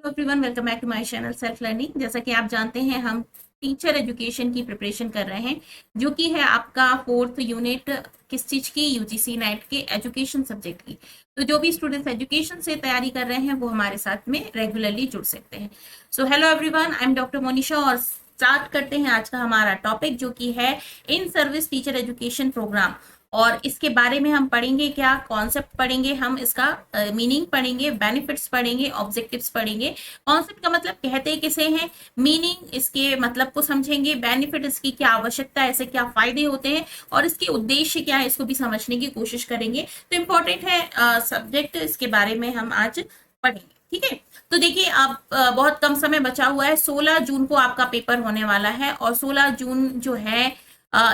Hello everyone, welcome back to my channel self learning. जैसा कि आप जानते हैं, हम टीचर एजुकेशन की प्रिपरेशन कर रहे हैं, जो कि है आपका 4th यूनिट। किस चीज की? यूजीसी नेट के एजुकेशन सब्जेक्ट की। तो जो भी स्टूडेंट्स एजुकेशन से तैयारी कर रहे हैं वो हमारे साथ में रेगुलरली जुड़ सकते हैं। So hello everyone, I am doctor Monisha और स्टार्ट करते हैं आज का हमारा टॉपिक, जो कि है in service teacher education program. और इसके बारे में हम पढ़ेंगे, क्या कॉन्सेप्ट पढ़ेंगे, हम इसका मीनिंग पढ़ेंगे, बेनिफिट्स पढ़ेंगे, ऑब्जेक्टिव्स पढ़ेंगे। कॉन्सेप्ट का मतलब कहते किसे हैं, मीनिंग इसके मतलब को समझेंगे, बेनिफिट इसकी क्या आवश्यकता है, इससे क्या फायदे होते हैं और इसके उद्देश्य क्या है, इसको भी समझने की कोशिश करेंगे। तो इम्पोर्टेंट है सब्जेक्ट, इसके बारे में हम आज पढ़ेंगे। ठीक है, तो देखिए अब बहुत कम समय बचा हुआ है। 16 जून को आपका पेपर होने वाला है और 16 जून जो है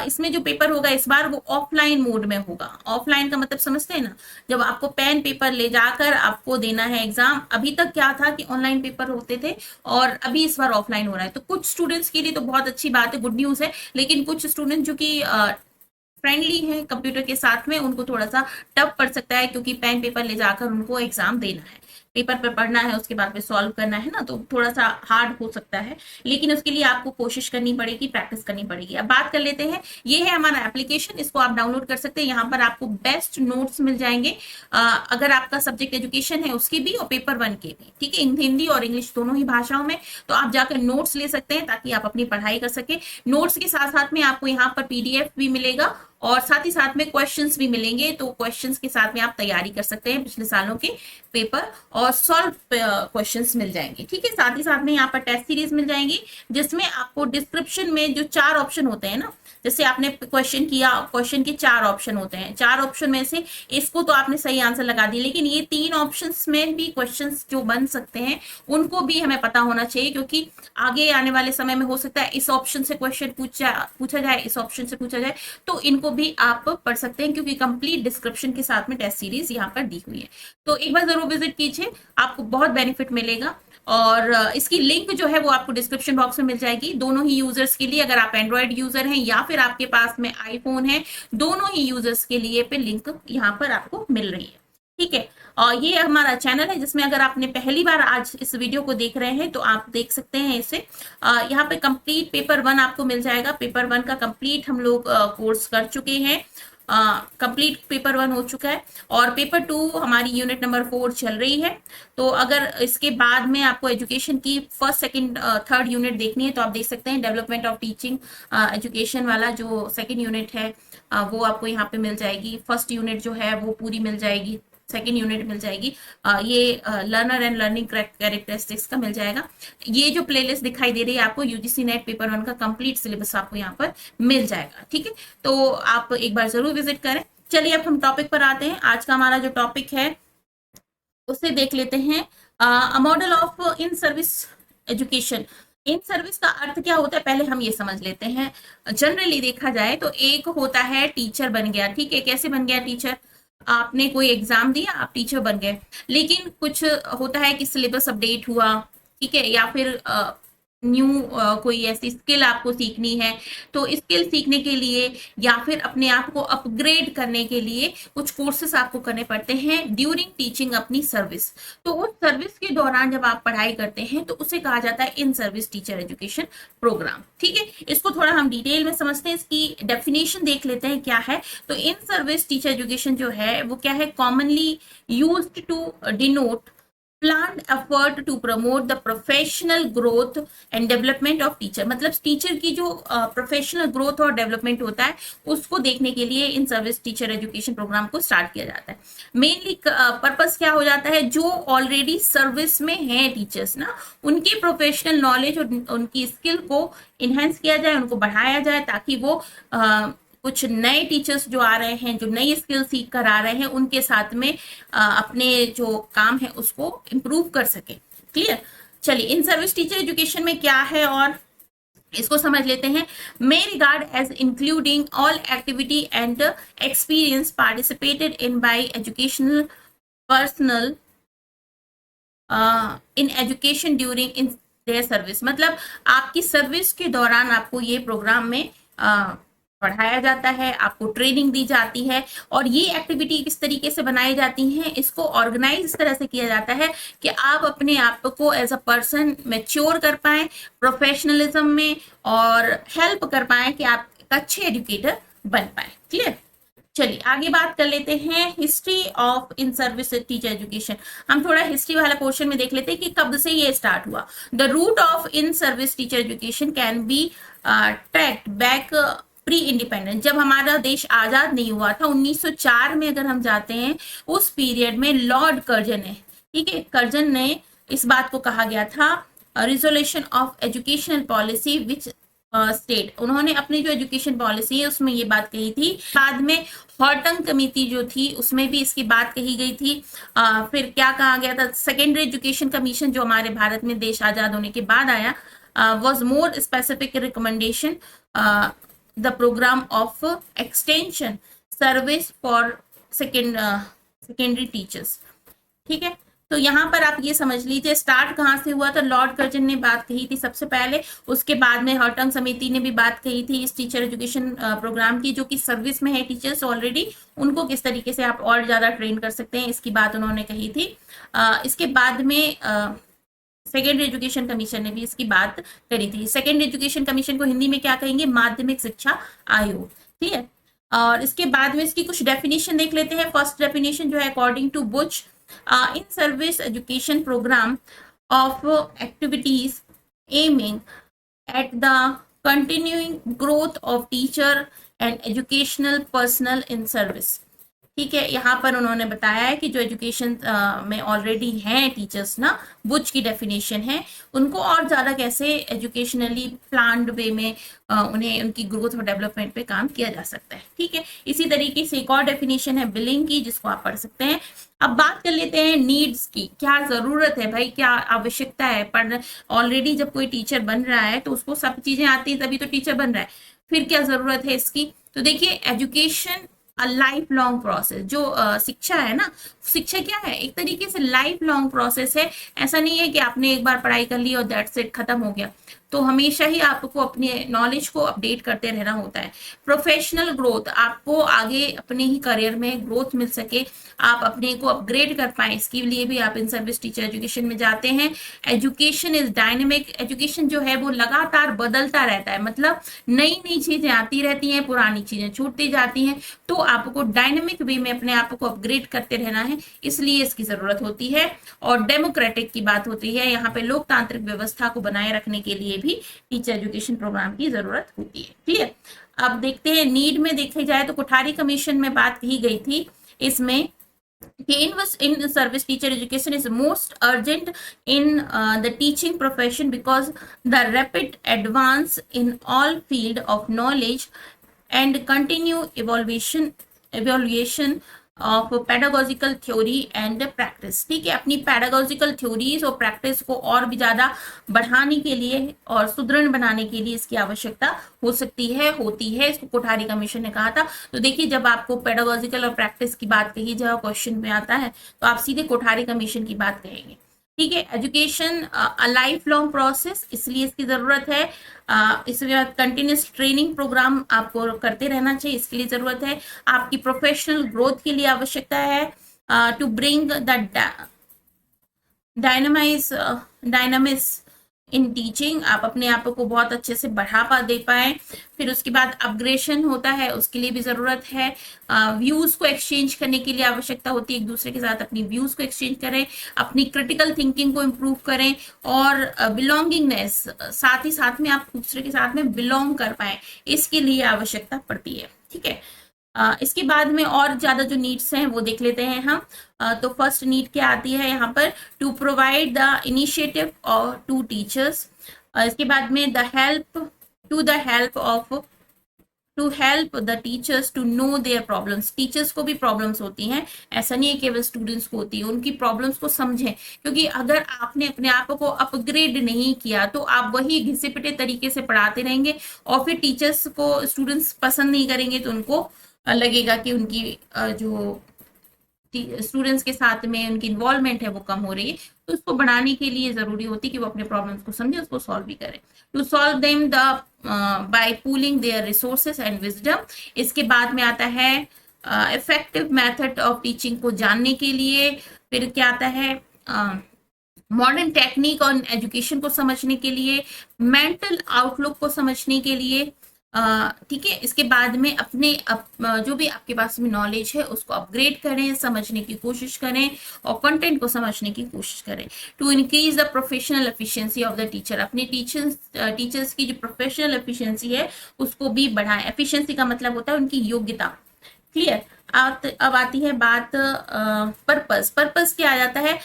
इसमें जो पेपर होगा इस बार वो ऑफलाइन मोड में होगा। ऑफलाइन का मतलब समझते हैं ना, जब आपको पेन पेपर ले जाकर आपको देना है एग्जाम। अभी तक क्या था कि ऑनलाइन पेपर होते थे और अभी इस बार ऑफलाइन हो रहा है। तो कुछ स्टूडेंट्स के लिए तो बहुत अच्छी बात है, गुड न्यूज है, लेकिन कुछ स्टूडेंट जो कि फ्रेंडली है कंप्यूटर के साथ में, उनको थोड़ा सा टफ पड़ सकता है, क्योंकि पेन पेपर ले जाकर उनको एग्जाम देना है, पेपर पर पढ़ना है, उसके बाद में सॉल्व करना है ना, तो थोड़ा सा हार्ड हो सकता है। लेकिन उसके लिए आपको कोशिश करनी पड़ेगी, प्रैक्टिस करनी पड़ेगी। अब बात कर लेते हैं, ये है हमारा एप्लीकेशन, इसको आप डाउनलोड कर सकते हैं। यहाँ पर आपको बेस्ट नोट्स मिल जाएंगे, अगर आपका सब्जेक्ट एजुकेशन है उसके भी और पेपर 1 के भी। ठीक है, हिंदी और इंग्लिश दोनों ही भाषाओं में। तो आप जाकर नोट्स ले सकते हैं ताकि आप अपनी पढ़ाई कर सके। नोट्स के साथ साथ में आपको यहाँ पर पीडीएफ भी मिलेगा और साथ ही साथ में क्वेश्चंस भी मिलेंगे। तो क्वेश्चंस के साथ में आप तैयारी कर सकते हैं पिछले सालों के पेपर और सॉल्व क्वेश्चंस मिल जाएंगे। ठीक है, साथ ही साथ में यहाँ पर टेस्ट सीरीज मिल जाएंगी, जिसमें आपको डिस्क्रिप्शन में जो 4 ऑप्शन होते हैं ना, जैसे आपने क्वेश्चन किया, क्वेश्चन के 4 ऑप्शन होते हैं, 4 ऑप्शन में से इसको तो आपने सही आंसर लगा दिया, लेकिन ये 3 ऑप्शंस में भी क्वेश्चंस जो बन सकते हैं उनको भी हमें पता होना चाहिए, क्योंकि आगे आने वाले समय में हो सकता है इस ऑप्शन से क्वेश्चन पूछा जाए, इस ऑप्शन से पूछा जाए। तो इनको भी आप पढ़ सकते हैं, क्योंकि कंप्लीट डिस्क्रिप्शन के साथ में टेस्ट सीरीज यहाँ पर दी हुई है। तो एक बार जरूर विजिट कीजिए, आपको बहुत बेनिफिट मिलेगा। और इसकी लिंक जो है वो आपको डिस्क्रिप्शन बॉक्स में मिल जाएगी, दोनों ही यूजर्स के लिए। अगर आप एंड्रॉइड यूजर हैं या फिर आपके पास में आईफोन है, दोनों ही यूजर्स के लिए पे लिंक यहाँ पर आपको मिल रही है। ठीक है, और ये हमारा चैनल है, जिसमें अगर आपने पहली बार आज इस वीडियो को देख रहे हैं तो आप देख सकते हैं इसे। यहाँ पे कंप्लीट पेपर 1 आपको मिल जाएगा। पेपर 1 का कंप्लीट हम लोग कोर्स कर चुके हैं, कंप्लीट पेपर 1 हो चुका है और पेपर 2 हमारी यूनिट नंबर 4 चल रही है। तो अगर इसके बाद में आपको एजुकेशन की फर्स्ट सेकंड थर्ड यूनिट देखनी है तो आप देख सकते हैं, डेवलपमेंट ऑफ टीचिंग एजुकेशन वाला जो सेकंड यूनिट है वो आपको यहाँ पे मिल जाएगी। फर्स्ट यूनिट जो है वो पूरी मिल जाएगी, सेकेंड यूनिट मिल जाएगी। ये लर्नर एंड लर्निंग कैरेक्टरिस्टिक्स का मिल जाएगा। ये जो प्लेलिस्ट दिखाई दे रही है आपको, यूजीसी नेट पेपर 1 का कंप्लीट सिलेबस आपको यहाँ पर मिल जाएगा। ठीक है, तो आप एक बार जरूर विजिट करें। चलिए अब हम टॉपिक पर आते हैं। आज का हमारा जो टॉपिक है उसे देख लेते हैं, a model of in service education. In service का अर्थ क्या होता है पहले हम ये समझ लेते हैं। जनरली देखा जाए तो एक होता है टीचर बन गया। ठीक है, कैसे बन गया टीचर? आपने कोई एग्जाम दिया, आप टीचर बन गए। लेकिन कुछ होता है कि सिलेबस अपडेट हुआ, ठीक है, या फिर न्यू कोई ऐसी स्किल आपको सीखनी है, तो स्किल सीखने के लिए या फिर अपने आप को अपग्रेड करने के लिए कुछ कोर्सेस आपको करने पड़ते हैं ड्यूरिंग टीचिंग अपनी सर्विस। तो उस सर्विस के दौरान जब आप पढ़ाई करते हैं तो उसे कहा जाता है in service teacher education program. ठीक है, इसको थोड़ा हम डिटेल में समझते हैं, इसकी डेफिनेशन देख लेते हैं क्या है। तो इन सर्विस टीचर एजुकेशन जो है वो क्या है, commonly used to denote planned effort to promote the professional growth and development of teacher। मतलब टीचर की जो प्रोफेशनल ग्रोथ और डेवलपमेंट होता है उसको देखने के लिए in service teacher education program को स्टार्ट किया जाता है। मेनली पर्पस क्या हो जाता है, जो ऑलरेडी सर्विस में है टीचर्स ना, उनकी प्रोफेशनल नॉलेज और उनकी स्किल को इनहेंस किया जाए, उनको बढ़ाया जाए, ताकि वो कुछ नए टीचर्स जो आ रहे हैं, जो नई स्किल सीख कर आ रहे हैं, उनके साथ में अपने जो काम है उसको इम्प्रूव कर सके। क्लियर? चलिए, इन सर्विस टीचर एजुकेशन में क्या है और इसको समझ लेते हैं। May regard age including all activity and experience participated in by educational personal in education during in their service. मतलब आपकी सर्विस के दौरान आपको ये प्रोग्राम में पढ़ाया जाता है, आपको ट्रेनिंग दी जाती है, और ये एक्टिविटी किस तरीके से बनाई जाती हैं, इसको ऑर्गेनाइज इस तरह से किया जाता है कि आप अपने आप को एज अ पर्सन मैच्योर कर पाए प्रोफेशनलिज्म में, और हेल्प कर पाए कि आप एक अच्छे एजुकेटर बन पाए। क्लियर? चलिए आगे बात कर लेते हैं history of in service teacher education. हम थोड़ा हिस्ट्री वाला पोर्शन में देख लेते हैं कि कब से ये स्टार्ट हुआ। The root of in service teacher education can be tracked back pre independence. जब हमारा देश आजाद नहीं हुआ था 1904 में, अगर हम जाते हैं उस पीरियड में, लॉर्ड कर्जन है, ठीक है, कर्जन ने इस बात को कहा गया था resolution of educational policy which state, उन्होंने अपनी जो एजुकेशन पॉलिसी है उसमें ये बात कही थी। बाद में हॉटन कमेटी जो थी उसमें भी इसकी बात कही गई थी। फिर क्या कहा गया था, सेकेंडरी एजुकेशन कमीशन जो हमारे भारत में देश आजाद होने के बाद आया, was more specific recommendation the program of extension service for secondary teachers। ठीक है, तो यहाँ पर आप ये समझ लीजिए स्टार्ट कहाँ से हुआ। तो लॉर्ड कर्जन ने बात कही थी सबसे पहले, उसके बाद में हॉटन समिति ने भी बात कही थी इस टीचर एजुकेशन प्रोग्राम की, जो कि सर्विस में है टीचर्स ऑलरेडी, उनको किस तरीके से आप और ज्यादा ट्रेन कर सकते हैं, इसकी बात उन्होंने कही थी। इसके बाद में सेकेंडरी एजुकेशन कमीशन ने भी इसकी बात करी थी। सेकेंडरी एजुकेशन कमीशन को हिंदी में क्या कहेंगे, माध्यमिक शिक्षा आयोग। ठीक है, और इसके बाद में इसकी कुछ डेफिनेशन देख लेते हैं। फर्स्ट डेफिनेशन जो है, according to Buch in service education program of activities aiming at the continuing growth of teacher and educational personal in service. ठीक है, यहाँ पर उन्होंने बताया है कि जो एजुकेशन में ऑलरेडी हैं टीचर्स ना, बुच की डेफिनेशन है, उनको और ज़्यादा कैसे एजुकेशनली प्लान्ड वे में उन्हें उनकी ग्रोथ और डेवलपमेंट पे काम किया जा सकता है। ठीक है, इसी तरीके से एक और डेफिनेशन है बिलिंग की, जिसको आप पढ़ सकते हैं। अब बात कर लेते हैं नीड्स की, क्या ज़रूरत है भाई, क्या आवश्यकता है। पर ऑलरेडी जब कोई टीचर बन रहा है तो उसको सब चीज़ें आती हैं, तभी तो टीचर बन रहा है, फिर क्या ज़रूरत है इसकी। तो देखिए, एजुकेशन लाइफ लॉन्ग प्रोसेस, जो शिक्षा है ना, शिक्षा क्या है, एक तरीके से लाइफ लॉन्ग प्रोसेस है। ऐसा नहीं है कि आपने एक बार पढ़ाई कर ली और दैट्स इट, खत्म हो गया। तो हमेशा ही आपको अपने नॉलेज को अपडेट करते रहना होता है। प्रोफेशनल ग्रोथ, आपको आगे अपने ही करियर में ग्रोथ मिल सके, आप अपने को अपग्रेड कर पाए, इसके लिए भी आप इन सर्विस टीचर एजुकेशन में जाते हैं। एजुकेशन इज डायनेमिक, एजुकेशन जो है वो लगातार बदलता रहता है, मतलब नई नई चीजें आती रहती हैं, पुरानी चीजें छूटती जाती हैं। तो आपको डायनेमिक वे में अपने आप को अपग्रेड करते रहना है, इसलिए इसकी जरूरत होती है। और डेमोक्रेटिक की बात होती है, यहाँ पे लोकतांत्रिक व्यवस्था को बनाए रखने के लिए भी टीचर एजुकेशन प्रोग्राम की जरूरत होती है। क्लियर? अब देखते हैं नीड में देखी जाए तो कोठारी कमीशन में बात की गई थी, इसमें invest in service teacher education is most urgent in the teaching profession because the rapid advance in all field of knowledge and continue evaluation of pedagogical theory and practice. ठीक है, अपनी पेडागोजिकल थ्योरीज और practice को और भी ज्यादा बढ़ाने के लिए और सुदृढ़ बनाने के लिए इसकी आवश्यकता हो सकती है, होती है, इसको कोठारी कमीशन ने कहा था। तो देखिए, जब आपको पेडागोजिकल और प्रैक्टिस की बात कही जाए क्वेश्चन में आता है तो आप सीधे कोठारी कमीशन की बात कहेंगे। ठीक है, education a life long process, इसलिए इसकी जरूरत है। इसके बाद कंटिन्यूस ट्रेनिंग प्रोग्राम आपको करते रहना चाहिए, इसके लिए जरूरत है। आपकी प्रोफेशनल ग्रोथ के लिए आवश्यकता है। To bring the dynamics in teaching, आप अपने आप को बहुत अच्छे से बढ़ावा दे पाए। फिर उसके बाद अपग्रेशन होता है, उसके लिए भी जरूरत है। व्यूज को एक्सचेंज करने के लिए आवश्यकता होती है, एक दूसरे के साथ अपनी व्यूज को एक्सचेंज करें, अपनी क्रिटिकल थिंकिंग को इम्प्रूव करें, और बिलोंगिंगनेस, साथ ही साथ में आप दूसरे के साथ में बिलोंग कर पाए, इसके लिए आवश्यकता पड़ती है। ठीक है, इसके बाद में और ज्यादा जो नीड्स हैं वो देख लेते हैं हम। तो फर्स्ट नीड क्या आती है यहाँ पर, टू प्रोवाइड द इनिशिएटिव और टू टीचर्स। इसके बाद में the help the teachers to know their problems. Teachers को भी प्रॉब्लम्स होती हैं, ऐसा नहीं है केवल स्टूडेंट्स को होती है, उनकी प्रॉब्लम्स को समझें, क्योंकि अगर आपने अपने आप को अपग्रेड नहीं किया तो आप वही घिसे पिटे तरीके से पढ़ाते रहेंगे, और फिर टीचर्स को स्टूडेंट्स पसंद नहीं करेंगे, तो उनको लगेगा कि उनकी जो स्टूडेंट्स के साथ में उनकी इन्वॉल्वमेंट है वो कम हो रही है, तो उसको बढ़ाने के लिए जरूरी होती है कि वो अपने प्रॉब्लम्स को समझे, उसको सॉल्व भी करें। To solve them the by pooling their resources and wisdom. इसके बाद में आता है इफेक्टिव मेथड ऑफ टीचिंग को जानने के लिए। फिर क्या आता है, मॉडर्न टेक्निक ऑन एजुकेशन को समझने के लिए, मेंटल आउटलुक को समझने के लिए। ठीक है, इसके बाद में अपने जो भी आपके पास में नॉलेज है उसको अपग्रेड करें, समझने की कोशिश करें और कंटेंट को समझने की कोशिश करें। To increase the professional efficiency of the teacher, अपने टीचर्स की जो प्रोफेशनल एफिशिएंसी है उसको भी बढ़ाएं। एफिशिएंसी का मतलब होता है उनकी योग्यता। क्लियर। अब आती है बात पर्पस। पर्पस क्या आ जाता है,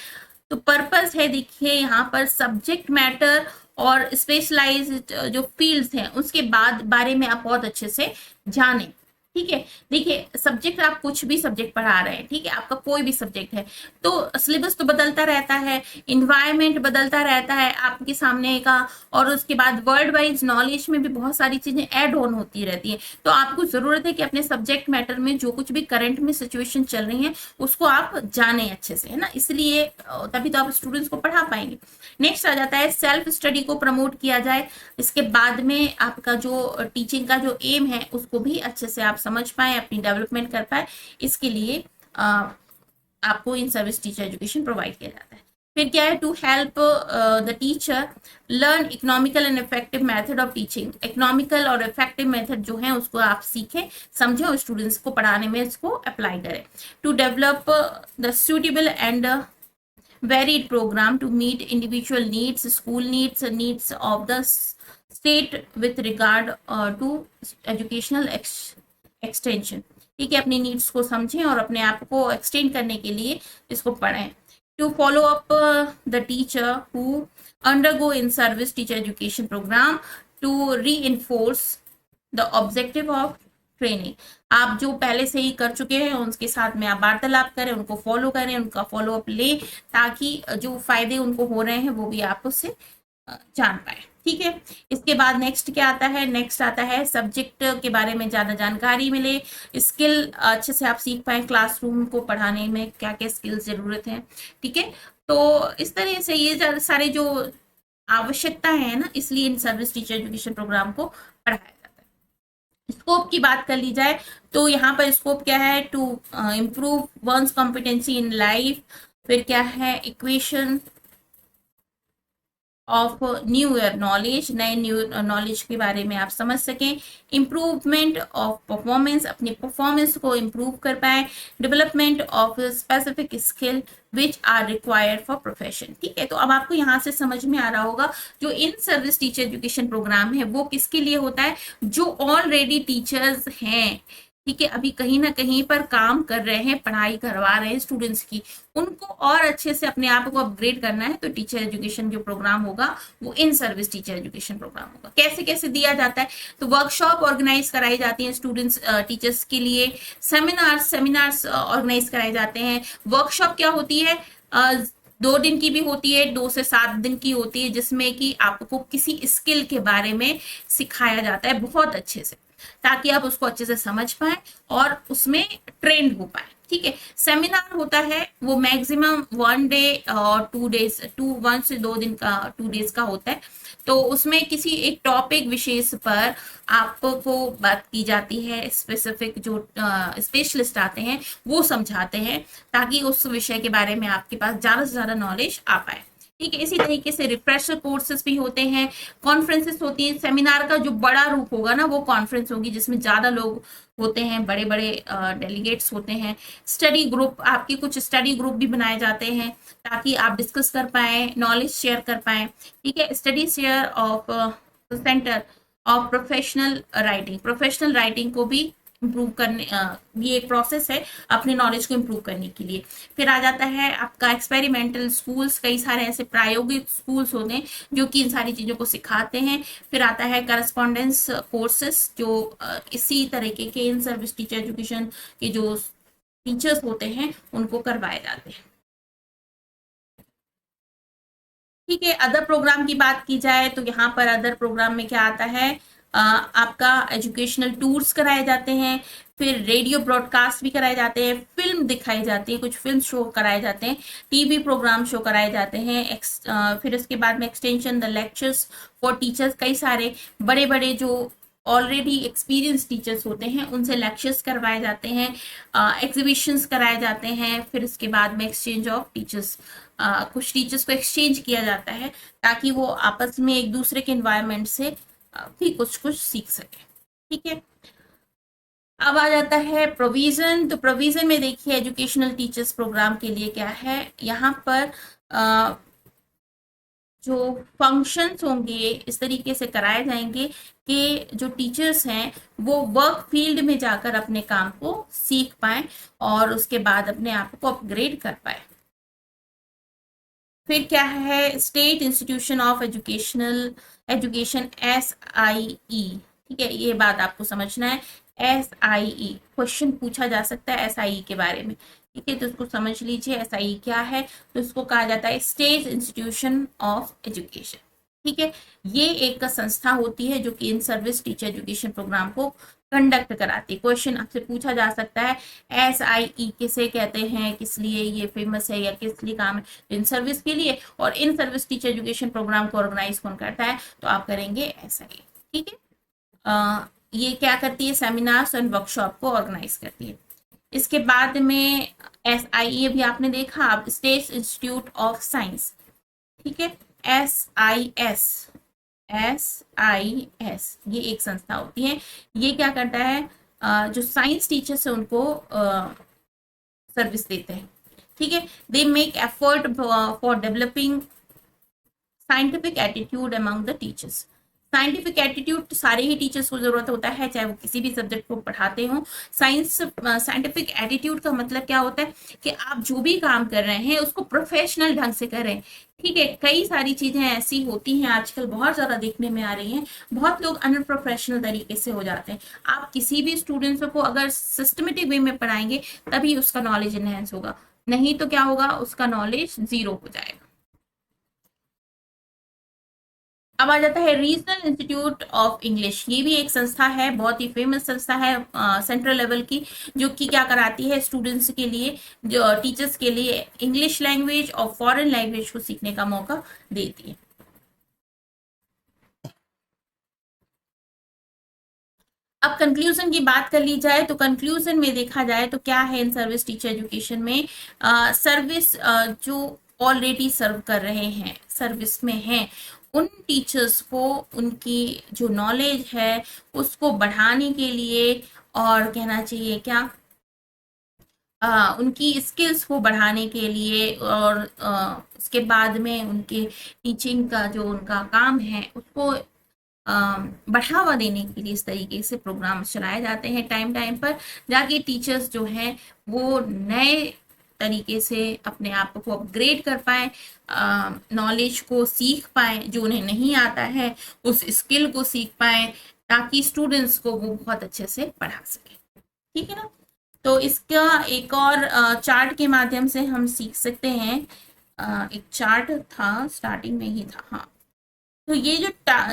तो पर्पस है देखिए यहाँ पर सब्जेक्ट मैटर और स्पेशलाइज्ड जो फील्ड्स हैं उसके बारे में आप बहुत अच्छे से जानें। ठीक है, देखिए सब्जेक्ट आप कुछ भी सब्जेक्ट पढ़ा रहे हैं, ठीक है, आपका कोई भी सब्जेक्ट है तो सिलेबस तो बदलता रहता है, इन्वायरमेंट बदलता रहता है आपके सामने का, और उसके बाद वर्ल्ड वाइज नॉलेज में भी बहुत सारी चीजें ऐड ऑन होती रहती है। तो आपको जरूरत है कि अपने सब्जेक्ट मैटर में जो कुछ भी करंट में सिचुएशन चल रही है उसको आप जाने अच्छे से, है ना, इसलिए तभी तो आप स्टूडेंट्स को पढ़ा पाएंगे। नेक्स्ट आ जाता है सेल्फ स्टडी को प्रमोट किया जाए। इसके बाद में आपका जो टीचिंग का जो एम है उसको भी अच्छे से आप समझ पाए, अपनी डेवलपमेंट कर पाए, इसके लिए आपको in service teacher education provide किया जाता है। फिर क्या है, to help the teacher learn economical and effective method of teaching. Economical और इफेक्टिव मेथड जो है उसको आप सीखें, समझें और स्टूडेंट्स को पढ़ाने में इसको अप्लाई करें। To develop the suitable and varied program to meet individual needs, school needs, needs of the state with regard to educational extension। ठीक है, अपनी नीड्स को समझें और अपने आप को एक्सटेंड करने के लिए इसको पढ़ें। To follow up the teacher who undergo in service teacher education program to reinforce the objective of training. आप जो पहले से ही कर चुके हैं उनके साथ में आप वार्तालाप करें, उनको फॉलो करें, उनका फॉलो अप लें, ताकि जो फायदे उनको हो रहे हैं वो भी आप उससे जान पाए। ठीक है, इसके बाद नेक्स्ट क्या आता है, नेक्स्ट आता है सब्जेक्ट के बारे में ज्यादा जानकारी मिले, स्किल अच्छे से आप सीख पाए, क्लासरूम को पढ़ाने में क्या क्या स्किल जरूरत है। ठीक है, तो इस तरह से ये सारे जो आवश्यकता है ना, इसलिए in service teacher education program को पढ़ाया जाता है। स्कोप की बात कर ली जाए तो यहाँ पर स्कोप क्या है, to improve one's competency in life. फिर क्या है, equation of new year knowledge, नए न्यू नॉलेज के बारे में आप समझ सकें। इम्प्रूवमेंट ऑफ परफॉर्मेंस, अपनी परफॉर्मेंस को इम्प्रूव कर पाए। Development of specific skill which are required for profession. ठीक है, तो अब आपको यहाँ से समझ में आ रहा होगा जो in service teacher education program है वो किसके लिए होता है, जो ऑलरेडी टीचर्स हैं, ठीक है, अभी कहीं ना कहीं पर काम कर रहे हैं, पढ़ाई करवा रहे हैं स्टूडेंट्स की, उनको और अच्छे से अपने आप को अपग्रेड करना है। तो टीचर एजुकेशन जो प्रोग्राम होगा वो in service teacher education program होगा। कैसे कैसे दिया जाता है, तो वर्कशॉप ऑर्गेनाइज कराई जाती है स्टूडेंट्स टीचर्स के लिए, सेमिनार्स ऑर्गेनाइज कराए जाते हैं। वर्कशॉप क्या होती है, 2 दिन की भी होती है, 2 से 7 दिन की होती है, जिसमें कि आपको किसी स्किल के बारे में सिखाया जाता है बहुत अच्छे से, ताकि आप उसको अच्छे से समझ पाए और उसमें ट्रेंड हो पाए। ठीक है, सेमिनार होता है वो मैक्सिमम 1 डे और 2 डेज, 1 से 2 दिन का 2 डेज का होता है। तो उसमें किसी एक टॉपिक विशेष पर आपको बात की जाती है, स्पेसिफिक जो स्पेशलिस्ट आते हैं वो समझाते हैं, ताकि उस विषय के बारे में आपके पास ज्यादा से ज्यादा नॉलेज आ पाए। ठीक है, इसी तरीके से रिफ्रेशर कोर्सेज भी होते हैं, कॉन्फ्रेंसेस होती है। सेमिनार का जो बड़ा रूप होगा ना वो कॉन्फ्रेंस होगी, जिसमें ज्यादा लोग होते हैं, बड़े बड़े डेलीगेट्स होते हैं। स्टडी ग्रुप, आपके कुछ स्टडी ग्रुप भी बनाए जाते हैं ताकि आप डिस्कस कर पाए, नॉलेज शेयर कर पाए। ठीक है, study share of centre of professional writing को भी इम्प्रूव करने, ये एक प्रोसेस है अपने नॉलेज को इम्प्रूव करने के लिए। फिर आ जाता है आपका एक्सपेरिमेंटल स्कूल्स, कई सारे ऐसे प्रायोगिक स्कूल्स होते हैं जो कि इन सारी चीजों को सिखाते हैं। फिर आता है करस्पॉन्डेंस कोर्सेस, जो इसी तरीके के इन सर्विस टीचर एजुकेशन के जो टीचर्स होते हैं उनको करवाए जाते हैं। ठीक है, अदर प्रोग्राम की बात की जाए तो यहाँ पर अदर प्रोग्राम में क्या आता है, आपका एजुकेशनल टूर्स कराए जाते हैं, फिर रेडियो ब्रॉडकास्ट भी कराए जाते हैं, फिल्म दिखाई जाती है, कुछ फिल्म शो कराए जाते हैं, टीवी प्रोग्राम शो कराए जाते हैं, फिर उसके बाद में extension the lectures for teachers, कई सारे बड़े बड़े जो ऑलरेडी एक्सपीरियंस टीचर्स होते हैं उनसे लेक्चर्स करवाए जाते हैं, एग्जीबिशंस कराए जाते हैं, फिर उसके बाद में एक्सचेंज ऑफ टीचर्स, कुछ टीचर्स को एक्सचेंज किया जाता है ताकि वो आपस में एक दूसरे के इन्वायरमेंट से भी कुछ कुछ सीख सके। ठीक है, अब आ जाता है प्रोविजन। तो प्रोविजन में देखिए एजुकेशनल टीचर्स प्रोग्राम के लिए क्या है, यहाँ पर जो फंक्शंस होंगे इस तरीके से कराए जाएंगे कि जो टीचर्स हैं वो वर्क फील्ड में जाकर अपने काम को सीख पाए और उसके बाद अपने आप को अपग्रेड कर पाए। फिर क्या है, state institution of education SIE। ठीक है, ये बात आपको समझना है। SIE क्वेश्चन पूछा जा सकता है SIE के बारे में। ठीक है, तो इसको समझ लीजिए SIE क्या है। तो इसको कहा जाता है स्टेट इंस्टीट्यूशन ऑफ एजुकेशन। ठीक है, ये एक संस्था होती है जो कि in service teacher education program को कंडक्ट कराती है। क्वेश्चन आपसे पूछा जा सकता है SIE किसे कहते हैं, किस लिए ये फेमस है या किस लिए काम है, इन सर्विस के लिए। और in service teacher education program को ऑर्गेनाइज कौन करता है, तो आप करेंगे SIE। ठीक है, ये क्या करती है, सेमिनार्स एंड वर्कशॉप को ऑर्गेनाइज करती है। इसके बाद में SIE भी आपने देखा, अब स्टेट इंस्टीट्यूट ऑफ साइंस। ठीक है, SIS ये एक संस्था होती है। ये क्या करता है, जो साइंस टीचर्स है उनको सर्विस देते हैं। ठीक है, they make effort for developing scientific attitude among the teachers. Scientific attitude सारे ही टीचर्स को जरूरत होता है, चाहे वो किसी भी सब्जेक्ट को पढ़ाते हो। साइंटिफिक एटीट्यूड का मतलब क्या होता है कि आप जो भी काम कर रहे हैं उसको प्रोफेशनल ढंग से करें। ठीक है, कई सारी चीजें ऐसी होती हैं आजकल बहुत ज्यादा देखने में आ रही हैं, बहुत लोग अनप्रोफेशनल तरीके से हो जाते हैं। आप किसी भी स्टूडेंट्स को अगर सिस्टमेटिक वे में पढ़ाएंगे तभी उसका नॉलेज इनहेंस होगा, नहीं तो क्या होगा, उसका नॉलेज जीरो हो जाएगा। अब आ जाता है रीजनल इंस्टीट्यूट ऑफ इंग्लिश। ये भी एक संस्था है, बहुत ही फेमस संस्था है सेंट्रल लेवल की, जो कि क्या कराती है स्टूडेंट्स के लिए, जो टीचर्स के लिए इंग्लिश लैंग्वेज और फॉरेन लैंग्वेज को सीखने का मौका देती है। अब कंक्लूजन की बात कर ली जाए तो कंक्लूजन में देखा जाए तो क्या है इन सर्विस टीचर एजुकेशन में, सर्विस जो ऑलरेडी सर्व कर रहे हैं, सर्विस में हैं, उन टीचर्स को उनकी जो नॉलेज है उसको बढ़ाने के लिए, और कहना चाहिए क्या, उनकी स्किल्स को बढ़ाने के लिए, और उसके बाद में उनके टीचिंग का जो उनका काम है उसको बढ़ावा देने के लिए इस तरीके से प्रोग्राम चलाए जाते हैं टाइम टाइम पर, जाके टीचर्स जो हैं वो नए तरीके से अपने आप को अपग्रेड कर पाए, नॉलेज को सीख पाए, जो उन्हें नहीं आता है उस स्किल को सीख पाए, ताकि स्टूडेंट्स को वो बहुत अच्छे से पढ़ा सके। ठीक है ना, तो इसका एक और चार्ट के माध्यम से हम सीख सकते हैं। एक चार्ट था स्टार्टिंग में ही था, हाँ। तो ये जो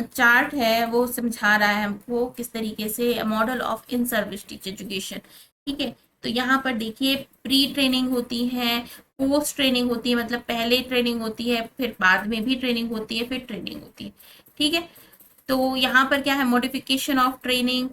चार्ट है वो समझा रहा है हमको किस तरीके से model of in service teacher education. ठीक है, तो यहाँ पर देखिए प्री ट्रेनिंग होती है, पोस्ट ट्रेनिंग होती है, मतलब पहले ट्रेनिंग होती है, फिर बाद में भी ट्रेनिंग होती है, फिर ट्रेनिंग होती है। ठीक है, तो यहाँ पर क्या है, मॉडिफिकेशन ऑफ ट्रेनिंग,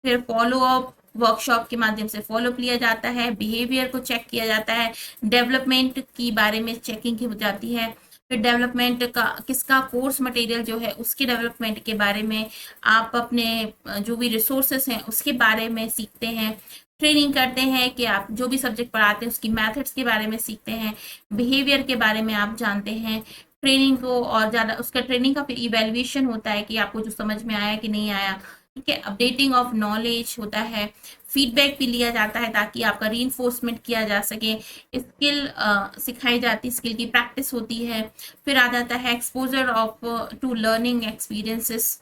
फिर फॉलो अप, वर्कशॉप के माध्यम से फॉलोअप लिया जाता है, बिहेवियर को चेक किया जाता है, डेवलपमेंट की बारे में चेकिंग की हो जाती है, फिर डेवलपमेंट का किसका कोर्स मटेरियल जो है उसके डेवलपमेंट के बारे में, आप अपने जो भी रिसोर्सेस हैं उसके बारे में सीखते हैं, ट्रेनिंग करते हैं कि आप जो भी सब्जेक्ट पढ़ाते हैं उसकी मेथड्स के बारे में सीखते हैं, बिहेवियर के बारे में आप जानते हैं, ट्रेनिंग को और ज़्यादा उसका ट्रेनिंग का फिर इवेल्युएशन होता है कि आपको जो समझ में आया कि नहीं आया। ठीक है, अपडेटिंग ऑफ नॉलेज होता है, फीडबैक भी लिया जाता है ताकि आपका रीइंफोर्समेंट किया जा सके, स्किल सिखाई जाती, स्किल की प्रैक्टिस होती है, फिर आ जाता है exposure of to learning experiences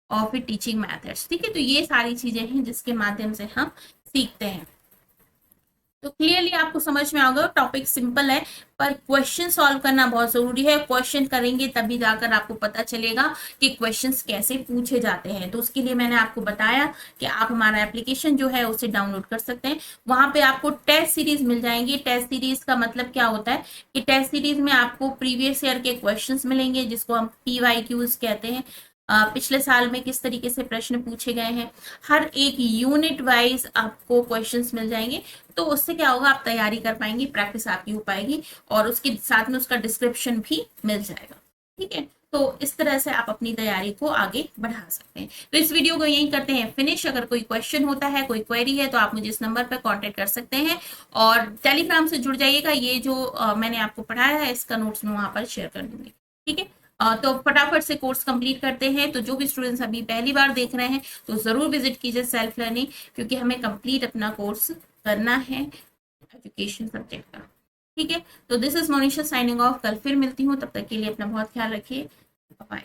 of teaching methods. ठीक है, तो ये सारी चीजें हैं जिसके माध्यम से हम सीखते हैं। तो क्लियरली आपको समझ में आ गया, टॉपिक सिंपल है पर क्वेश्चन सॉल्व करना बहुत जरूरी है। क्वेश्चन करेंगे तभी जाकर आपको पता चलेगा कि क्वेश्चंस कैसे पूछे जाते हैं। तो उसके लिए मैंने आपको बताया कि आप हमारा एप्लीकेशन जो है उसे डाउनलोड कर सकते हैं। वहां पे आपको टेस्ट सीरीज मिल जाएंगी। टेस्ट सीरीज का मतलब क्या होता है कि टेस्ट सीरीज में आपको प्रीवियस ईयर के क्वेश्चंस मिलेंगे, जिसको हम PYQs कहते हैं। पिछले साल में किस तरीके से प्रश्न पूछे गए हैं, हर एक यूनिट वाइज आपको क्वेश्चंस मिल जाएंगे। तो उससे क्या होगा, आप तैयारी कर पाएंगे, प्रैक्टिस आपकी हो पाएगी और उसके साथ में उसका डिस्क्रिप्शन भी मिल जाएगा। ठीक है, तो इस तरह से आप अपनी तैयारी को आगे बढ़ा सकते हैं। तो इस वीडियो को यहीं करते हैं फिनिश। अगर कोई क्वेश्चन होता है, कोई क्वेरी है, तो आप मुझे इस नंबर पर कांटेक्ट कर सकते हैं और टेलीग्राम से जुड़ जाइएगा। ये जो मैंने आपको पढ़ाया है इसका नोट्स मैं वहां पर शेयर कर दूंगी। ठीक है, तो फटाफट से कोर्स कंप्लीट करते हैं। तो जो भी स्टूडेंट्स अभी पहली बार देख रहे हैं तो जरूर विजिट कीजिए सेल्फ लर्निंग, क्योंकि हमें कंप्लीट अपना कोर्स करना है एजुकेशन सब्जेक्ट का। ठीक है, तो this is Monisha signing off. कल फिर मिलती हूँ, तब तक के लिए अपना बहुत ख्याल रखिए। बाय।